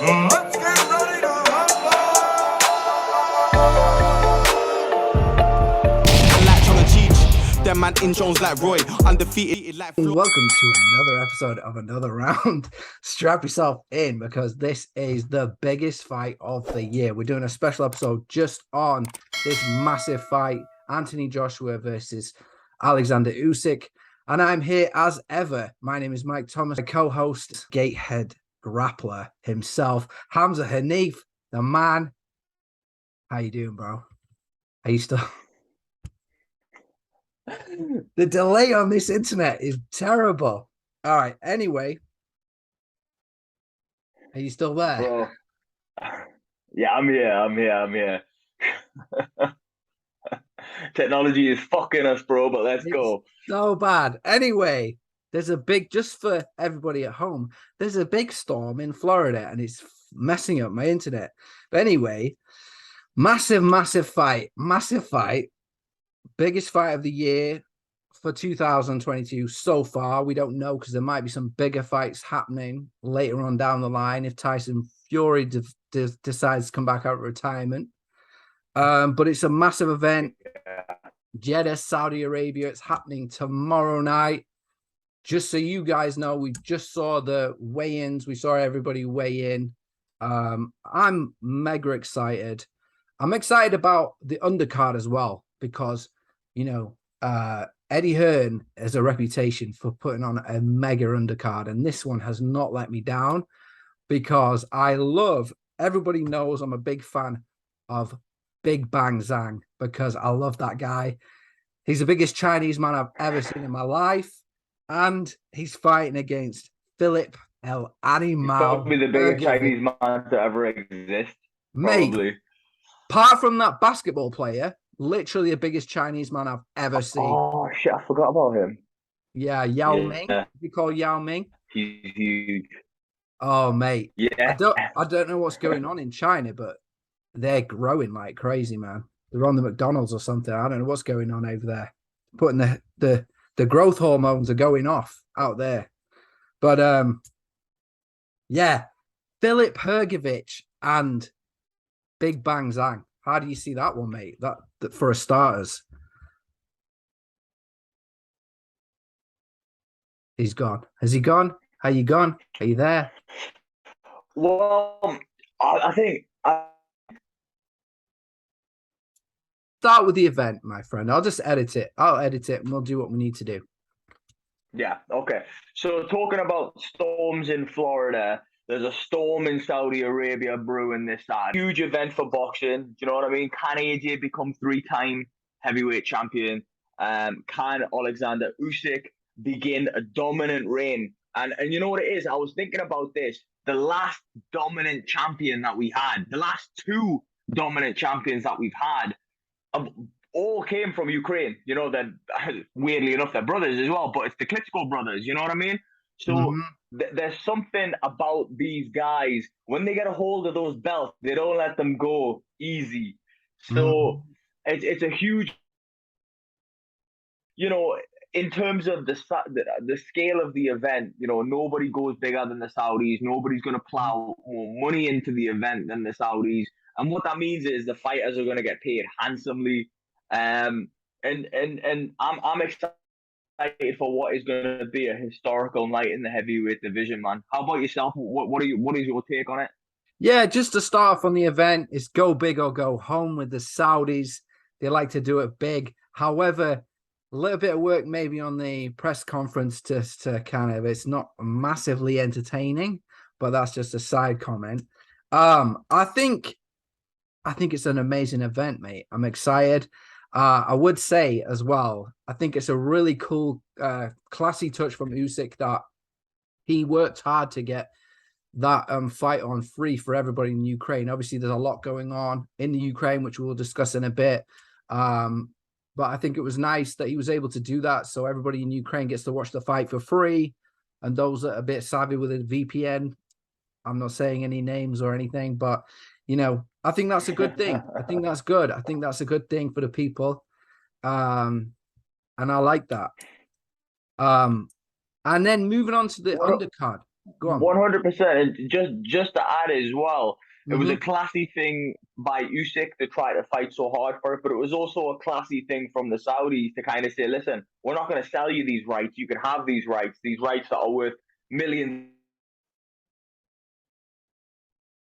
Let's get ready to rumble! Like trying to teach them man in Jones like Roy, undefeated like Welcome to another episode of Another Round. Strap yourself in because this is the biggest fight of the year. We're doing a special episode just on this massive fight, Anthony Joshua versus Alexander Usyk. And I'm here as ever. My name is Mike Thomas, my co-host, Gatehead grappler himself, Hamza Hanif, the man. How you doing, bro? Are you still... The delay on this internet is terrible. All right. Anyway, are you still there? Bro. Yeah, I'm here. Technology is fucking us, bro, but let's go. So bad. Anyway, there's a big, just for everybody at home, there's a big storm in Florida and it's messing up my internet. But anyway, massive fight. Biggest fight of the year for 2022 so far. We don't know because there might be some bigger fights happening later on down the line if Tyson Fury decides to come back out of retirement. But it's a massive event. Jeddah, Saudi Arabia. It's happening tomorrow night. Just so you guys know, we just saw the weigh-ins. We saw everybody weigh in. I'm mega excited. I'm excited about the undercard as well because, you know, Eddie Hearn has a reputation for putting on a mega undercard, and this one has not let me down because everybody knows I'm a big fan of Big Bang Zhang because I love that guy. He's the biggest Chinese man I've ever seen in my life, and he's fighting against Philip El Animal. Probably the biggest Chinese man to ever exist. Mate, probably. Apart from that basketball player, literally the biggest Chinese man I've ever seen. Oh shit, I forgot about him. Yeah, Yao Ming. You call Yao Ming? He's huge. Oh, mate. Yeah. I don't know what's going on in China, but they're growing like crazy, man. They're on the McDonald's or something. I don't know what's going on over there. Putting the growth hormones are going off out there. But yeah, Filip Hrgović and Big Bang Zhang. How do you see that one, mate? That for a starters. He's gone. Has he gone? Are you gone? Are you there? Well, I think Start with the event, my friend. I'll just edit it. I'll edit it and we'll do what we need to do. Yeah, okay. So talking about storms in Florida, there's a storm in Saudi Arabia brewing this side. Huge event for boxing. Do you know what I mean? Can AJ become 3-time heavyweight champion? Can Alexander Usyk begin a dominant reign? And you know what it is? I was thinking about this. The last dominant champion that we had, the last two dominant champions that we've had, all came from Ukraine. You know, that weirdly enough, they're brothers as well, but it's the Klitschko brothers. You know what I mean? So there's something about these guys. When they get a hold of those belts, they don't let them go easy. So it's a huge, you know, in terms of the scale of the event, you know, nobody goes bigger than the Saudis. Nobody's going to plow more money into the event than the Saudis. And what that means is the fighters are going to get paid handsomely. And I'm excited for what is going to be a historical night in the heavyweight division, man. How about yourself? What is your take on it? Yeah, just to start off on the event, it's go big or go home with the Saudis. They like to do it big. However, a little bit of work maybe on the press conference just to kind of, it's not massively entertaining, but that's just a side comment. I think it's an amazing event, mate. I'm excited. I would say as well, I think it's a really cool, classy touch from Usyk that he worked hard to get that fight on free for everybody in Ukraine. Obviously, there's a lot going on in the Ukraine, which we'll discuss in a bit. But I think it was nice that he was able to do that, so everybody in Ukraine gets to watch the fight for free. And those that are a bit savvy with a VPN, I'm not saying any names or anything, but you know, I think that's a good thing. I think that's good. I think that's a good thing for the people. And I like that. And then moving on to the undercard. Go on. 100%. Just to add as well, it was a Mhm. classy thing by Usyk to try to fight so hard for it, but it was also a classy thing from the Saudis to kind of say, listen, we're not going to sell you these rights. You can have these rights that are worth millions.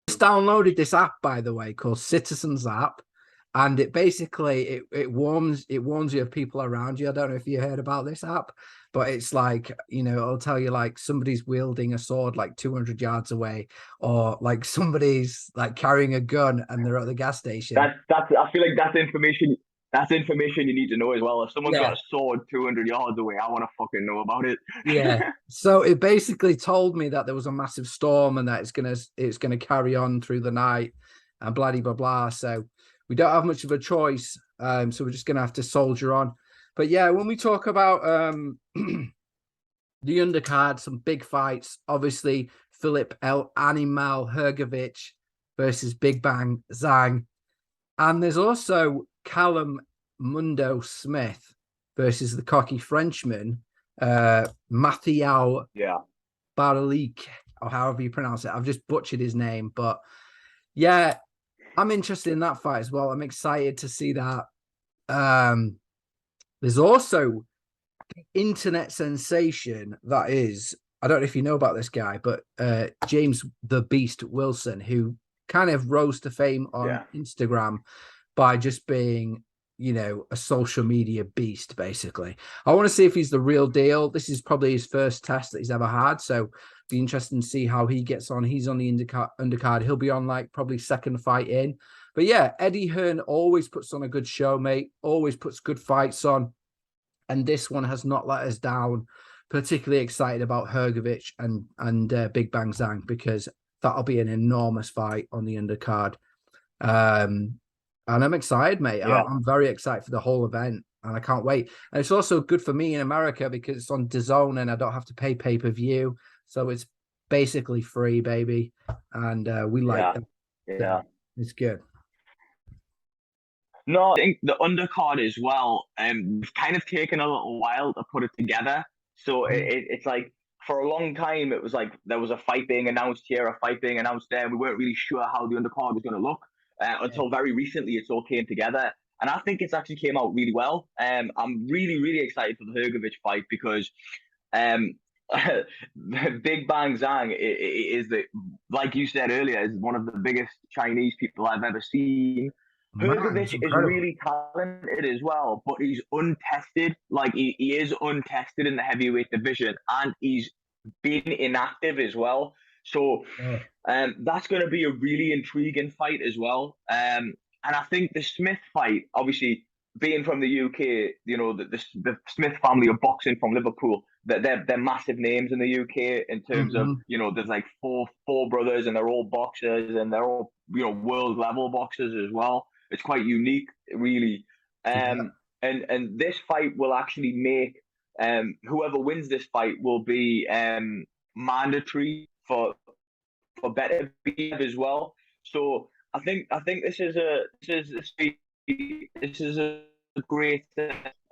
Just downloaded this app, by the way, called Citizens App, and it basically it warns you of people around you. I don't know if you heard about this app, but it's like, it'll tell you like somebody's wielding a sword like 200 yards away, or like somebody's like carrying a gun and they're at the gas station. That's I feel like that's information. That's information you need to know as well. If someone's got Yeah. a sword 200 yards away, I want to fucking know about it. Yeah. So it basically told me that there was a massive storm and that it's gonna carry on through the night and blah blah blah. So we don't have much of a choice. So we're just gonna have to soldier on. But yeah, when we talk about the undercard, some big fights, obviously Philip El Animal Hergovich versus Big Bang Zhang. And there's also Callum Mundo Smith versus the cocky Frenchman, Mathieu Yeah. Baralik, or however you pronounce it. I've just butchered his name, but yeah, I'm interested in that fight as well. I'm excited to see that. There's also the internet sensation that is, I don't know if you know about this guy, but James the Beast Wilson, who kind of rose to fame on Instagram by just being, a social media beast, basically. I want to see if he's the real deal. This is probably his first test that he's ever had, so be interesting to see how he gets on. He's on the undercard. He'll be on like probably second fight in. But yeah, Eddie Hearn always puts on a good show, mate. Always puts good fights on. And this one has not let us down. Particularly excited about Hergovich and Big Bang Zhang, because that'll be an enormous fight on the undercard. And I'm excited, mate. Yeah. I'm very excited for the whole event, and I can't wait. And it's also good for me in America because it's on DAZN and I don't have to pay pay-per-view. So it's basically free, baby. And we like that. Yeah. It's good. No, I think the undercard as well, it's kind of taken a little while to put it together. So it's like for a long time, it was like there was a fight being announced here, a fight being announced there. We weren't really sure how the undercard was going to look until very recently. It's all came together. And I think it's actually came out really well. I'm really, really excited for the Hergovich fight because Big Bang Zhang is like you said earlier, is one of the biggest Chinese people I've ever seen. Hergovich is really talented as well, but he's untested. Like he is untested in the heavyweight division, and he's been inactive as well. So that's going to be a really intriguing fight as well. And I think the Smith fight, obviously being from the UK, the Smith family of boxing from Liverpool, that they're massive names in the UK in terms of, there's like four brothers and they're all boxers and they're all, world level boxers as well. It's quite unique, really. And this fight will actually make whoever wins this fight will be mandatory for better BF as well. So I think this is a great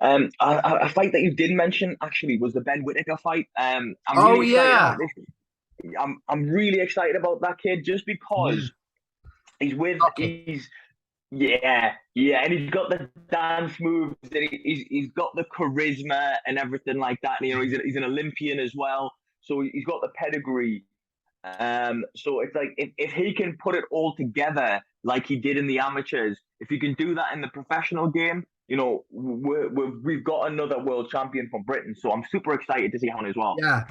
a fight that you did mention actually was the Ben Whitaker fight. I'm really excited about this. I'm really excited about that kid just because he's with and he's got the dance moves and he's got the charisma and everything like that. And, he's an Olympian as well, so he's got the pedigree. So it's like if he can put it all together like he did in the amateurs, if he can do that in the professional game, we've got another world champion from Britain. So I'm super excited to see him as well. Yeah.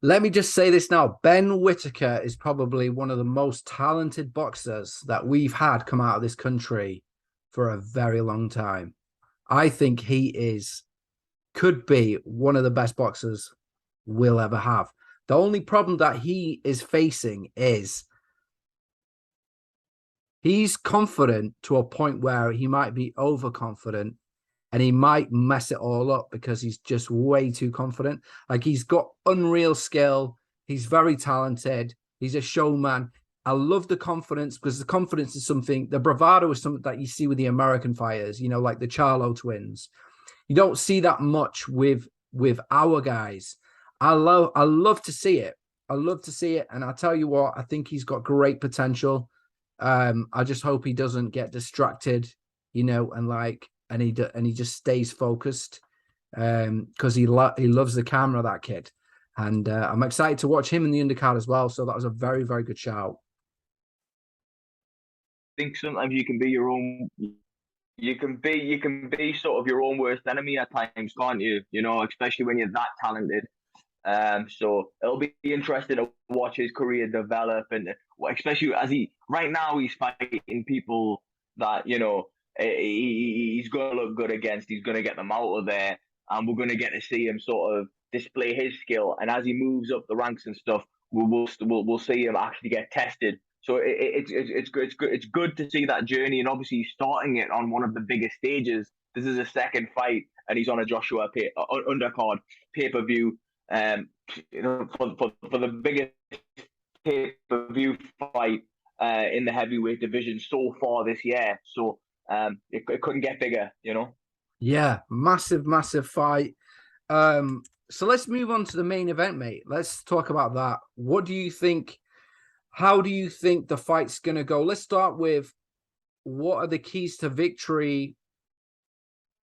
Let me just say this now. Ben Whitaker is probably one of the most talented boxers that we've had come out of this country for a very long time. I think he could be one of the best boxers we'll ever have. The only problem that he is facing is he's confident to a point where he might be overconfident and he might mess it all up because he's just way too confident. Like, he's got unreal skill. He's very talented. He's a showman. I love the confidence because the confidence is something, the bravado is something that you see with the American fighters, like the Charlo twins. You don't see that much with our guys. I love to see it. I love to see it, and I tell you what, I think he's got great potential. I just hope he doesn't get distracted, and he just stays focused, because he loves the camera, that kid, and I'm excited to watch him in the undercard as well. So that was a very, very good shout. I think sometimes you can be your own. You can be sort of your own worst enemy at times, can't you? Especially when you're that talented. So it'll be interesting to watch his career develop, and especially as right now he's fighting people that he's going to look good against. He's going to get them out of there, and we're going to get to see him sort of display his skill. And as he moves up the ranks and stuff, we'll see him actually get tested. So it's good to see that journey, and obviously he's starting it on one of the biggest stages. This is a second fight, and he's on a Joshua undercard pay-per-view. For the biggest pay-per-view fight in the heavyweight division so far this year. So it couldn't get bigger, Yeah, massive fight. So let's move on to the main event, mate. Let's talk about that. What do you think? How do you think the fight's going to go? Let's start with, what are the keys to victory?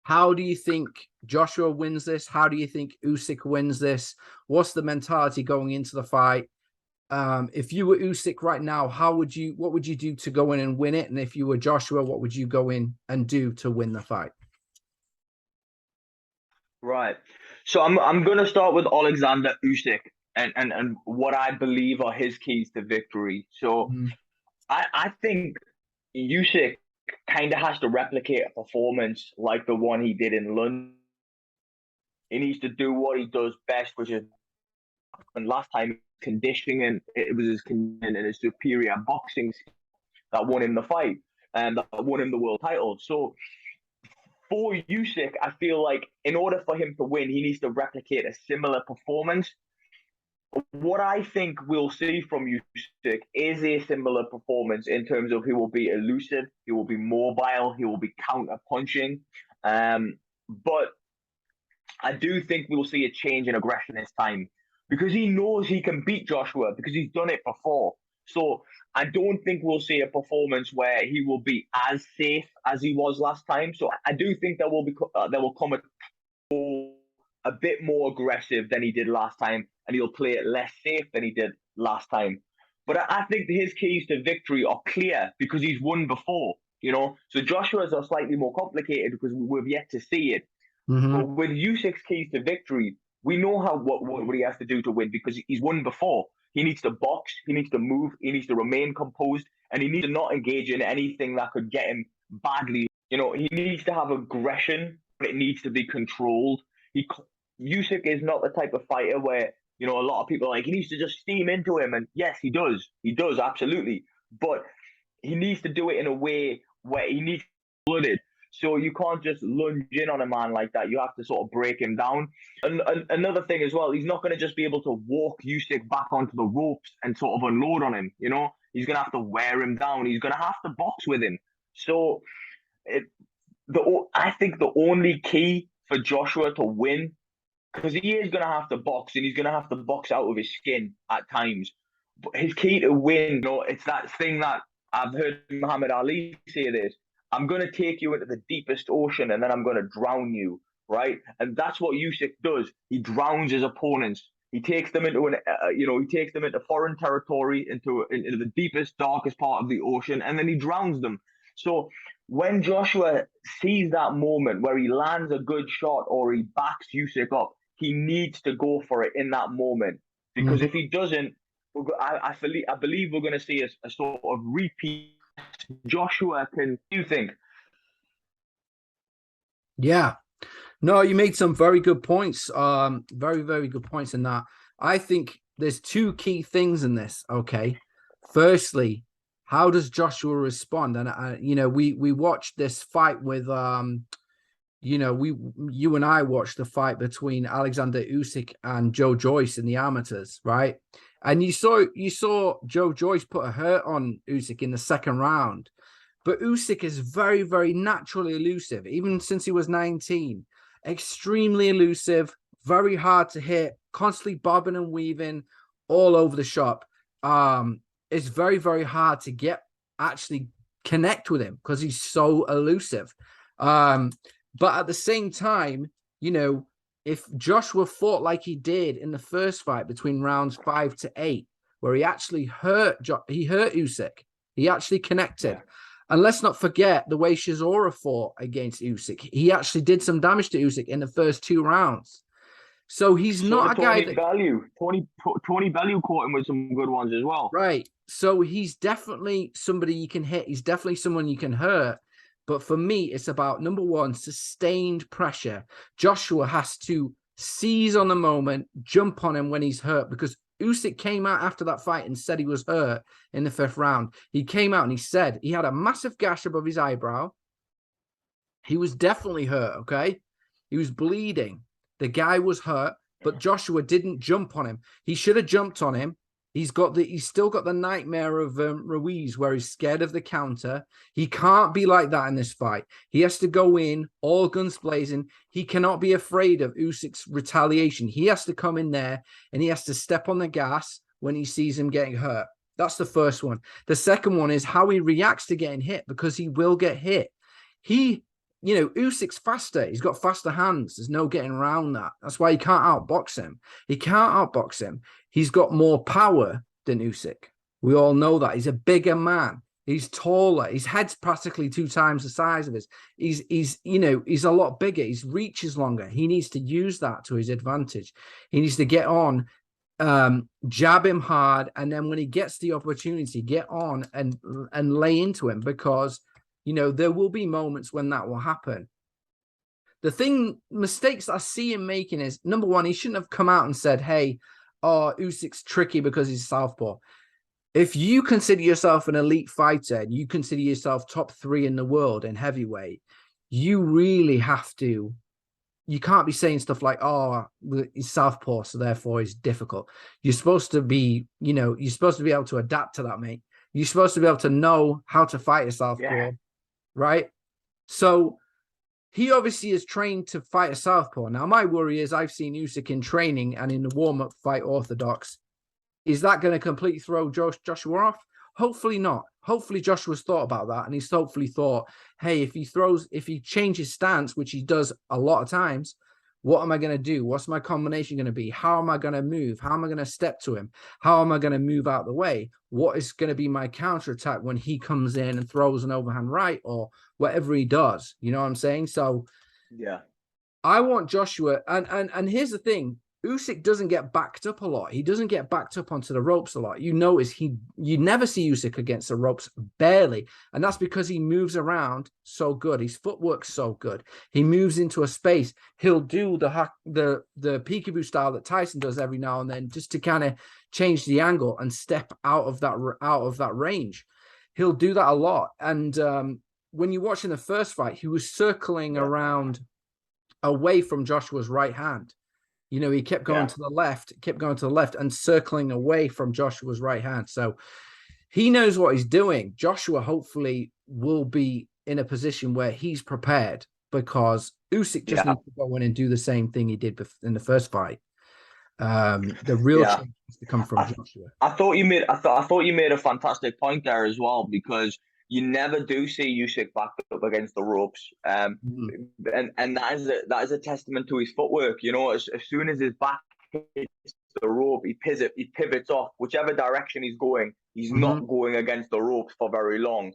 How do you think Joshua wins this? How do you think Usyk wins this? What's the mentality going into the fight? If you were Usyk right now, what would you do to go in and win it? And if you were Joshua, what would you go in and do to win the fight? Right. So I'm going to start with Alexander Usyk and what I believe are his keys to victory. So I think Usyk kind of has to replicate a performance like the one he did in London. He needs to do what he does best, which is, and last time, conditioning, and it was his conditioning and his superior boxing that won him the fight and that won him the world title. So for Usyk, I feel like in order for him to win, he needs to replicate a similar performance. What I think we'll see from Usyk is a similar performance in terms of he will be elusive, he will be mobile, he will be counter-punching. But I do think we'll see a change in aggression this time, because he knows he can beat Joshua because he's done it before. So I don't think we'll see a performance where he will be as safe as he was last time. So I do think there will come a bit more aggressive than he did last time, and he'll play it less safe than he did last time. But I think his keys to victory are clear because he's won before, So Joshua's are slightly more complicated because we've yet to see it. But with Usyk's keys to victory, we know what he has to do to win because he's won before. He needs to box, he needs to move, he needs to remain composed, and he needs to not engage in anything that could get him badly. He needs to have aggression, but it needs to be controlled. Usyk is not the type of fighter where, a lot of people are like, he needs to just steam into him. And yes, he does. He does, absolutely. But he needs to do it in a way where he needs to be blooded. So you can't just lunge in on a man like that. You have to sort of break him down. And another thing as well, he's not going to just be able to walk Usyk back onto the ropes and sort of unload on him. He's going to have to wear him down. He's going to have to box with him. So I think the only key for Joshua to win, because he is going to have to box, and he's going to have to box out of his skin at times. But his key to win, it's that thing that I've heard Muhammad Ali say this: I'm going to take you into the deepest ocean, and then I'm going to drown you, right? And that's what Usyk does. He drowns his opponents. He takes them into foreign territory, into the deepest, darkest part of the ocean, and then he drowns them. So when Joshua sees that moment where he lands a good shot or he backs Usyk up, he needs to go for it in that moment. Because if he doesn't, I believe we're going to see a sort of repeat. Joshua can do you think? Yeah. No, you made some very good points. Very, very good points in that. I think there's two key things in this. Okay. Firstly, how does Joshua respond? And we watched this fight with you and I watched the fight between Alexander Usyk and Joe Joyce in the amateurs, right? And you saw Joe Joyce put a hurt on Usyk in the second round. But Usyk is very, very naturally elusive, even since he was 19. Extremely elusive, very hard to hit, constantly bobbing and weaving, all over the shop. It's very, very hard to actually connect with him because he's so elusive. But at the same time, you know, if Joshua fought like he did in the first fight between rounds 5 to 8, where he actually hurt Usyk, he actually connected. Yeah. And let's not forget the way Chisora fought against Usyk. He actually did some damage to Usyk in the first 2 rounds. So he's not a guy that Tony Bellew caught him with some good ones as well. right. So he's definitely somebody you can hit. He's definitely someone you can hurt. But for me, it's about, number one, sustained pressure. Joshua has to seize on the moment, jump on him when he's hurt, because Usyk came out after that fight and said he was hurt in the 5th round. He came out and he said he had a massive gash above his eyebrow. He was definitely hurt, okay? He was bleeding. The guy was hurt, but Joshua didn't jump on him. He should have jumped on him. He's still got the nightmare of Ruiz, where he's scared of the counter. He can't be like that in this fight. He has to go in all guns blazing. He cannot be afraid of Usyk's retaliation. He has to come in there and he has to step on the gas when he sees him getting hurt. That's the first one. The second one is how he reacts to getting hit, because he will get hit. Usyk's faster. He's got faster hands. There's no getting around that. That's why he can't outbox him. He's got more power than Usyk. We all know that. He's a bigger man. He's taller. His head's practically 2 times the size of his. He's a lot bigger. His reach is longer. He needs to use that to his advantage. He needs to get on, jab him hard, and then when he gets the opportunity, get on and lay into him, because there will be moments when that will happen. Mistakes I see him making is, number one, he shouldn't have come out and said, hey, Usyk's tricky because he's southpaw. If you consider yourself an elite fighter and you consider yourself top 3 in the world in heavyweight, you really have to, you can't be saying stuff like, he's southpaw, so therefore he's difficult. You're supposed to be, you're supposed to be able to adapt to that, mate. You're supposed to be able to know how to fight a southpaw. Yeah. Right? So he obviously is trained to fight a southpaw. Now, my worry is I've seen Usyk in training and in the warm-up fight orthodox. Is that going to completely throw Joshua off? Hopefully not. Hopefully Joshua's thought about that, and he's hopefully thought, hey, if he changes stance, which he does a lot of times, what am I going to do? What's my combination going to be? How am I going to move? How am I going to step to him? How am I going to move out the way? What is going to be my counterattack when he comes in and throws an overhand right or whatever he does? You know what I'm saying? So yeah, I want Joshua. And here's the thing. Usyk doesn't get backed up a lot. He doesn't get backed up onto the ropes a lot. You notice you never see Usyk against the ropes, barely. And that's because he moves around so good. His footwork's so good. He moves into a space. He'll do the peekaboo style that Tyson does every now and then, just to kind of change the angle and step out of that range. He'll do that a lot. And when you watch in the first fight, he was circling around away from Joshua's right hand. He kept going to the left, and circling away from Joshua's right hand. So he knows what he's doing. Joshua hopefully will be in a position where he's prepared, because Usyk just needs to go in and do the same thing he did in the first fight. The real change has to come from Joshua. I thought you made a fantastic point there as well, because you never do see Usyk backed up against the ropes, and that is a testament to his footwork. As soon as his back hits the rope, he pivots off whichever direction he's going. He's not going against the ropes for very long.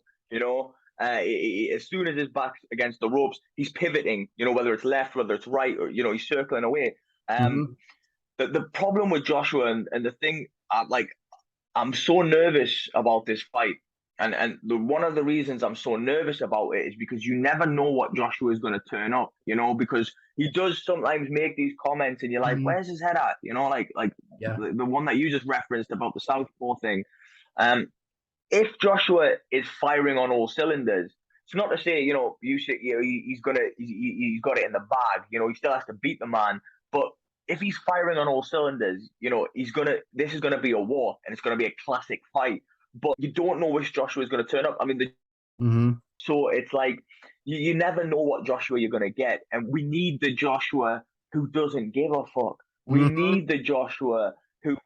As soon as his back's against the ropes, he's pivoting. Whether it's left, whether it's right, or he's circling away. The problem with Joshua and the thing, I'm so nervous about this fight. And one of the reasons I'm so nervous about it is because you never know what Joshua is going to turn up, because he does sometimes make these comments and you're like, where's his head at? The one that you just referenced about the southpaw thing. If Joshua is firing on all cylinders, it's not to say, Usyk, he's got it in the bag, he still has to beat the man. But if he's firing on all cylinders, this is going to be a war, and it's going to be a classic fight. But you don't know which Joshua is going to turn up. I mean, so it's like you never know what Joshua you're going to get, and we need the Joshua who doesn't give a fuck. We need the Joshua who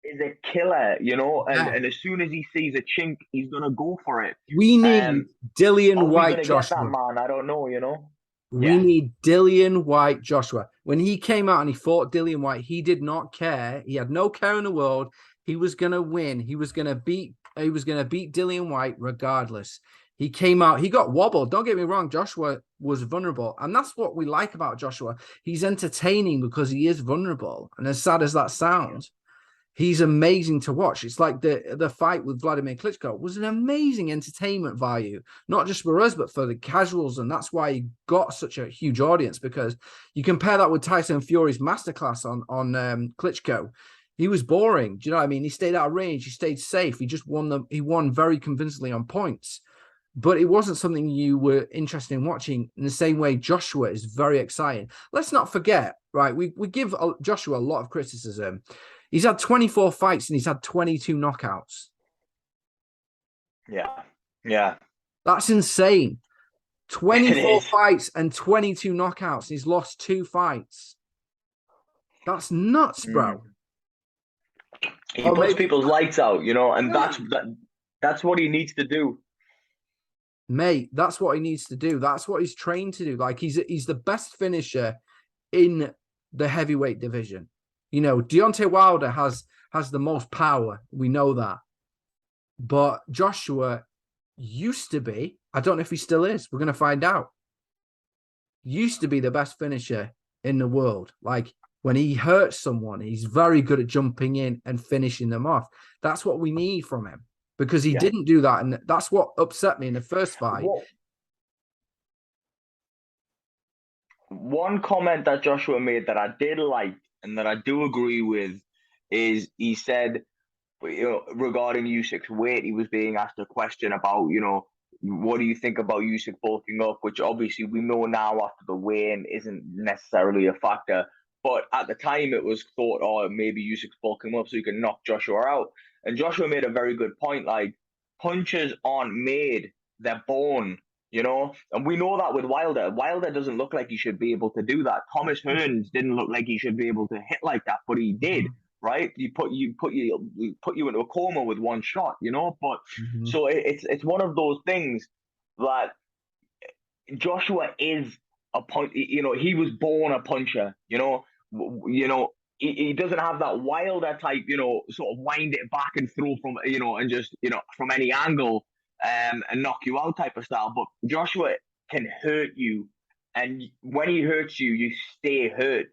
is a killer, you know, and Yeah. and as soon as he sees a chink, he's gonna go for it. We need Dillian Are we White gonna get that Joshua. man? I don't know, you know. We Yeah, need Dillian White Joshua. When he came out and he fought Dillian White, he did not care. He had no care in the world. He was gonna win. He was gonna beat Dillian White regardless. He came out, he got wobbled. Don't get me wrong, Joshua was vulnerable. And that's what we like about Joshua. He's entertaining because he is vulnerable. And as sad as that sounds, he's amazing to watch. It's like the fight with Vladimir Klitschko was an amazing entertainment value, not just for us, but for the casuals. And that's why he got such a huge audience, because you compare that with Tyson Fury's masterclass on Klitschko. He was boring. Do you know what I mean? He stayed out of range. He stayed safe. He just won he won very convincingly on points. But it wasn't something you were interested in watching. In the same way, Joshua is very exciting. Let's not forget, right? We give Joshua a lot of criticism. He's had 24 fights and he's had 22 knockouts. yeah, yeah. That's insane. 24 fights and 22 knockouts. He's lost 2 fights. That's nuts, bro. He puts people's lights out, you know, and that's what he needs to do. Mate, that's what he needs to do. That's what he's trained to do. Like, he's the best finisher in the heavyweight division. You know, Deontay Wilder has the most power. We know that. But Joshua used to be, I don't know if he still is. We're going to find out. Used to be the best finisher in the world. Like, when he hurts someone, he's very good at jumping in and finishing them off. That's what we need from him, because he didn't do that. And that's what upset me in the first fight. One comment that Joshua made that I did like and that I do agree with is he said, you know, regarding Usyk's weight, he was being asked a question about, you know, what do you think about Usyk bulking up, which obviously we know now after the weigh-in isn't necessarily a factor. But at the time, it was thought, oh, maybe Usyk's bulking up so he can knock Joshua out. And Joshua made a very good point. Like, punches aren't made, they're born, you know? And we know that with Wilder. Wilder doesn't look like he should be able to do that. Thomas Hearns didn't look like he should be able to hit like that, but he did. Right, you put you into a coma with one shot, you know. But so it's one of those things that Joshua is a punch. You know, he was born a puncher. You know, he doesn't have that Wilder type. You know, sort of wind it back and throw from, you know, and just, you know, from any angle and knock you out type of style. But Joshua can hurt you, and when he hurts you, you stay hurt.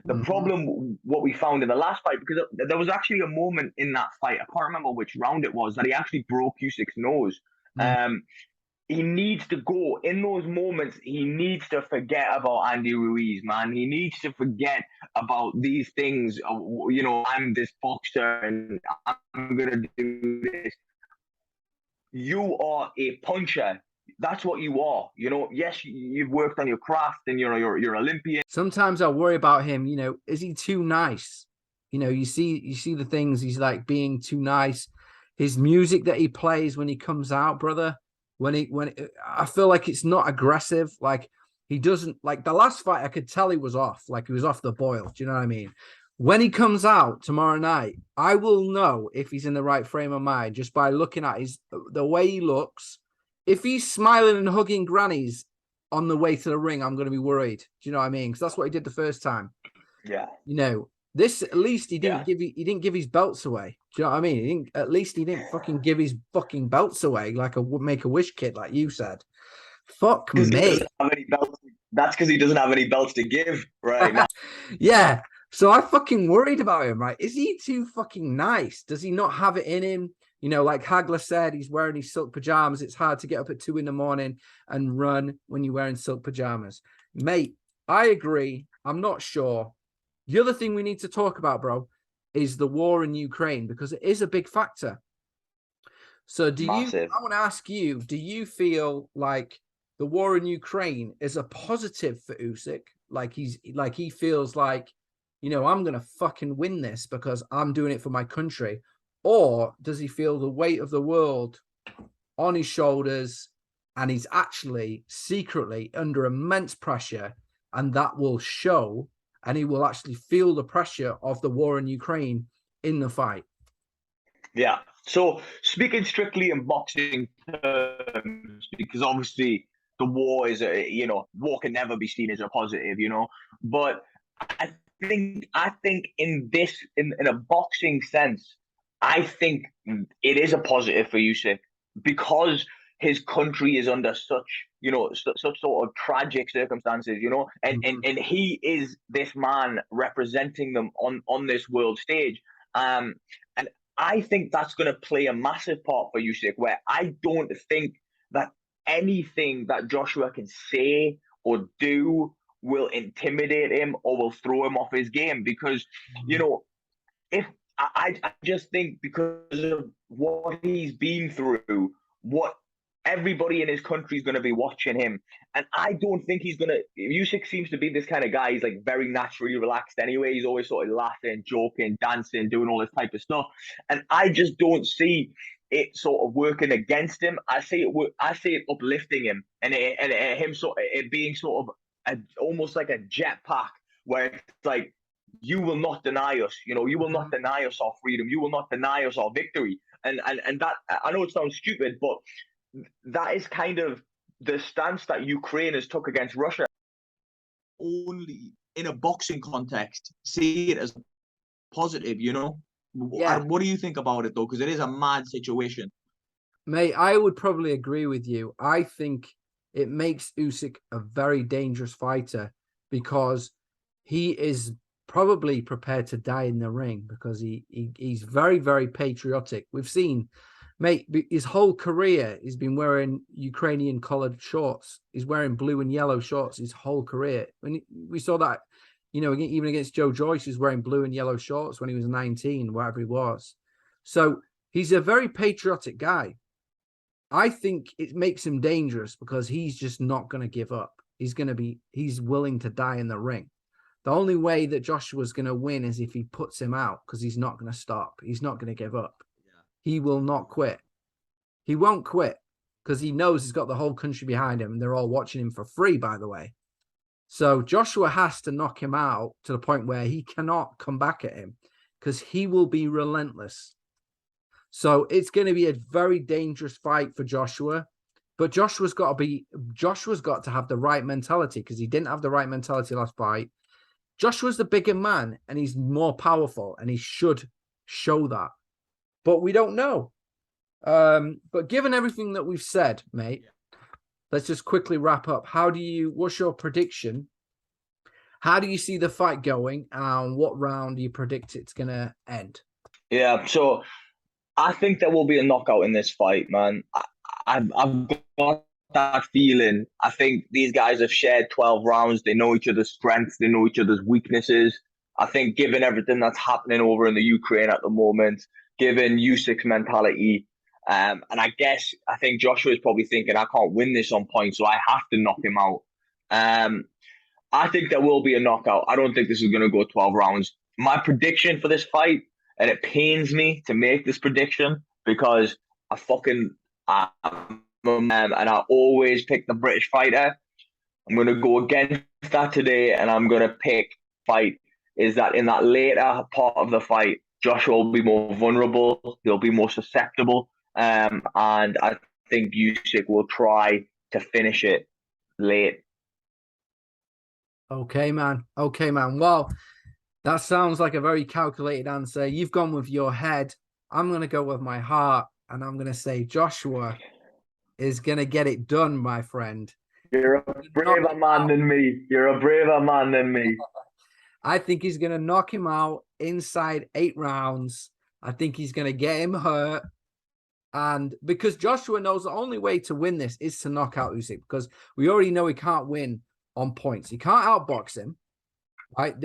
The problem, what we found in the last fight, because there was actually a moment in that fight, I can't remember which round it was, that he actually broke Usyk's nose. He needs to go in those moments. He needs to forget about Andy Ruiz, man. He needs to forget about these things. You know, I'm this boxer and I'm gonna do this. You are a puncher. That's what you are. You know, yes, you've worked on your craft and you're Olympian. Sometimes I worry about him. You know, is he too nice? You know, you see the things he's like being too nice. His music that he plays when he comes out, brother. When I feel like it's not aggressive. Like, he doesn't, like the last fight, I could tell he was off. Like, he was off the boil. Do you know what I mean? When he comes out tomorrow night, I will know if he's in the right frame of mind just by looking at the way he looks. If he's smiling and hugging grannies on the way to the ring, I'm going to be worried. Do you know what I mean? Because that's what he did the first time. Yeah. You know, this, at least he didn't give his belts away. Do you know what I mean? At least he didn't fucking give his fucking belts away like a Make-A-Wish kid, like you said. Fuck me. That's because he doesn't have any belts to give right now. Yeah. So I fucking worried about him, right? Is he too fucking nice? Does he not have it in him? You know, like Hagler said, he's wearing his silk pajamas. It's hard to get up at 2 a.m. and run when you're wearing silk pajamas. Mate, I agree. I'm not sure. The other thing we need to talk about, bro, is the war in Ukraine, because it is a big factor. So I want to ask you, do you feel like the war in Ukraine is a positive for Usyk? Like he feels like, you know, I'm going to fucking win this because I'm doing it for my country. Or does he feel the weight of the world on his shoulders and he's actually secretly under immense pressure, and that will show, and he will actually feel the pressure of the war in Ukraine in the fight? Yeah. So speaking strictly in boxing terms, because obviously the war is war can never be seen as a positive, But I think in a boxing sense, I think it is a positive for Usyk because his country is under such sort of tragic circumstances, and he is this man representing them on this world stage. And I think that's going to play a massive part for Usyk, where I don't think that anything that Joshua can say or do will intimidate him or will throw him off his game because, if I just think because of what he's been through, what everybody in his country is going to be watching him, and I don't think he's going to. Usyk seems to be this kind of guy. He's like very naturally relaxed anyway. He's always sort of laughing, joking, dancing, doing all this type of stuff, and I just don't see it sort of working against him. I see it uplifting him, and him sort of it being sort of almost like a jetpack where it's like you will not deny us. You will not deny us our freedom. You will not deny us our victory. And that, I know it sounds stupid, but that is kind of the stance that Ukraine has took against Russia. Only in a boxing context, see it as positive, Yeah. What do you think about it though? Because it is a mad situation. Mate, I would probably agree with you. I think it makes Usyk a very dangerous fighter because he is probably prepared to die in the ring because he's very, very patriotic. We've seen, mate, his whole career he's been wearing Ukrainian collared shorts. He's wearing blue and yellow shorts his whole career. When we saw that, even against Joe Joyce, he was wearing blue and yellow shorts when he was 19, wherever he was. So he's a very patriotic guy. I think it makes him dangerous because he's just not going to give up. He's willing to die in the ring. The only way that Joshua's going to win is if he puts him out because he's not going to stop. He's not going to give up. Yeah. He will not quit. He won't quit because he knows he's got the whole country behind him and they're all watching him for free, by the way. So Joshua has to knock him out to the point where he cannot come back at him because he will be relentless. So it's going to be a very dangerous fight for Joshua, but Joshua's got to have the right mentality because he didn't have the right mentality last fight. Joshua's the bigger man and he's more powerful and he should show that, but we don't know. But given everything that we've said, mate, let's just quickly wrap up. What's your prediction? How do you see the fight going and what round do you predict it's going to end? Yeah, so I think there will be a knockout in this fight, man. I've got that feeling. I think these guys have shared 12 rounds. They know each other's strengths. They know each other's weaknesses. I think given everything that's happening over in the Ukraine at the moment, given Usyk's mentality, and I think Joshua is probably thinking, I can't win this on points, so I have to knock him out. I think there will be a knockout. I don't think this is going to go 12 rounds. My prediction for this fight, and it pains me to make this prediction because and I always pick the British fighter. I'm going to go against that today, and I'm going to pick fight is that in that later part of the fight, Joshua will be more vulnerable. He'll be more susceptible. And I think Usyk will try to finish it late. Okay, man. Well, that sounds like a very calculated answer. You've gone with your head. I'm going to go with my heart, and I'm going to say Joshua is going to get it done, my friend. You're a braver man than me. You're a braver man than me. I think he's going to knock him out inside 8 rounds. I think he's going to get him hurt. And because Joshua knows the only way to win this is to knock out Usyk, because we already know he can't win on points. He can't outbox him. Right.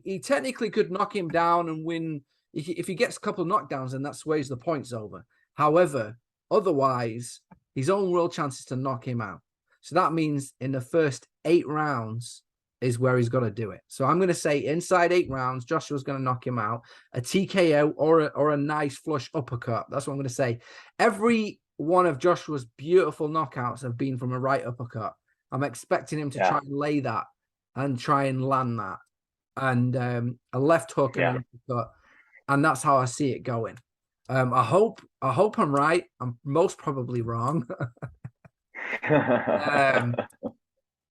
He technically could knock him down and win. If he gets a couple of knockdowns, then that sways the points over. However, otherwise, his own real chance is to knock him out. So that means in the first 8 rounds is where he's got to do it. So I'm going to say inside 8 rounds, Joshua's going to knock him out. A TKO or a nice flush uppercut. That's what I'm going to say. Every one of Joshua's beautiful knockouts have been from a right uppercut. I'm expecting him to try and lay that and try and land that. And a left hook and an uppercut. And that's how I see it going. I hope I'm right. I'm most probably wrong.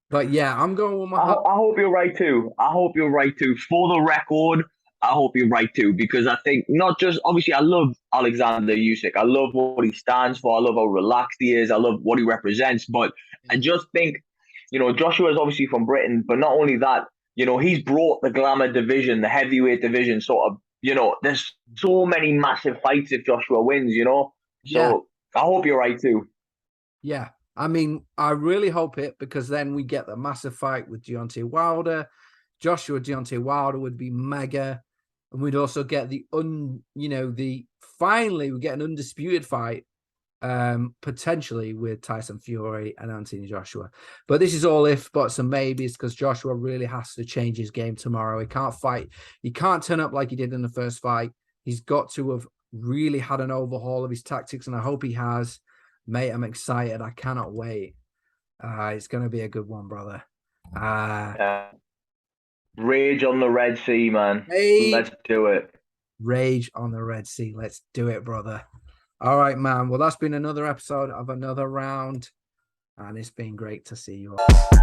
But yeah, I'm going with my I hope you're right too. I hope you're right too. For the record, I hope you're right too, because I think not just obviously I love Alexander Usyk. I love what he stands for. I love how relaxed he is. I love what he represents. But I just think, Joshua is obviously from Britain, but not only that, he's brought the glamour division, the heavyweight division, sort of. There's so many massive fights if Joshua wins. Yeah. So I hope you're right too. Yeah. I mean, I really hope it, because then we get the massive fight with Deontay Wilder. Deontay Wilder would be mega. And we'd also get finally we get an undisputed fight, potentially with Tyson Fury and Anthony Joshua. But this is all if, buts, and maybes, because Joshua really has to change his game tomorrow. He can't fight. He can't turn up like he did in the first fight. He's got to have really had an overhaul of his tactics, and I hope he has. Mate, I'm excited. I cannot wait. It's going to be a good one, brother. Rage on the Red Sea, man. Let's do it. Rage on the Red Sea. Let's do it, brother. All right, man. Well, that's been another episode of Another Round, and it's been great to see you all.